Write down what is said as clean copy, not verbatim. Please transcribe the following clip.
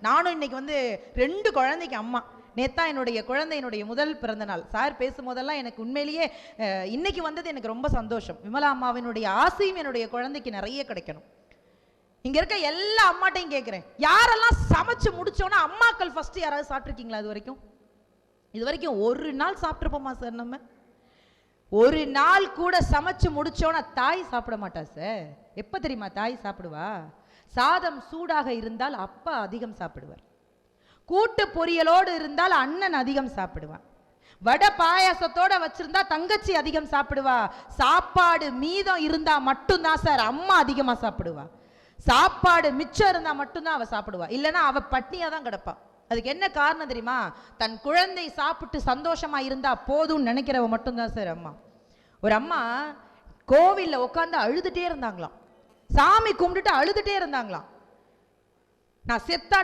நானும் இன்னைக்கு வந்து 2 குழந்தைக்கு அம்மா. நேத்தா என்னுடைய குழந்தையினுடைய முதல் பிறந்த நாள். சார் பேசும்போதெல்லாம் எனக்கு உண்மையிலேயே இன்னைக்கு வந்தது எனக்கு ரொம்ப சந்தோஷம். விமலா அம்மாவினுடைய ஆசையும் என்னுடைய குழந்தைக்கு நிறைய கிடைக்கணும். இங்க இருக்க எல்லா அம்மாட்டையும் கேட்கிறேன், யாரெல்லாம் சமைச்சு முடிச்சோன்னா அம்மாக்கள் ஃபர்ஸ்ட் யாராவது சாப்பிட்டுருக்கீங்களா? இது வரைக்கும் ஒரு நாள் சாப்பிட்டுருப்போமா சார்? நம்ம ஒரு நாள் கூட சமைச்சு முடிச்சோன்னா தாய் சாப்பிட மாட்டா சார். எப்ப தெரியுமா தாய் சாப்பிடுவா? சாதம் சூடாக இருந்தால் அப்பா அதிகம் சாப்பிடுவார். கூட்டு பொரியலோடு இருந்தால் அண்ணன் அதிகம் சாப்பிடுவான். வடை பாயாசத்தோட வச்சிருந்தா தங்கச்சி அதிகம் சாப்பிடுவா. சாப்பாடு மீதம் இருந்தா மட்டும்தான் சார் அம்மா அதிகமா சாப்பிடுவா. சாப்பாடு மிச்சம் இருந்தா மட்டும்தான் அவ சாப்பிடுவா, இல்லைன்னா அவ பட்னியா தான் கிடப்பா. அதுக்கு என்ன காரணம் தெரியுமா? தன் குழந்தை சாப்பிட்டு சந்தோஷமா இருந்தா போதும்னு நினைக்கிறவ மட்டும்தான் சார் அம்மா. ஒரு அம்மா கோவில்ல உட்காந்து அழுதுட்டே இருந்தாங்களாம், சாமி கும்பிட்டுட்டு அழுதுட்டே இருந்தாங்களாம். நான் செத்தா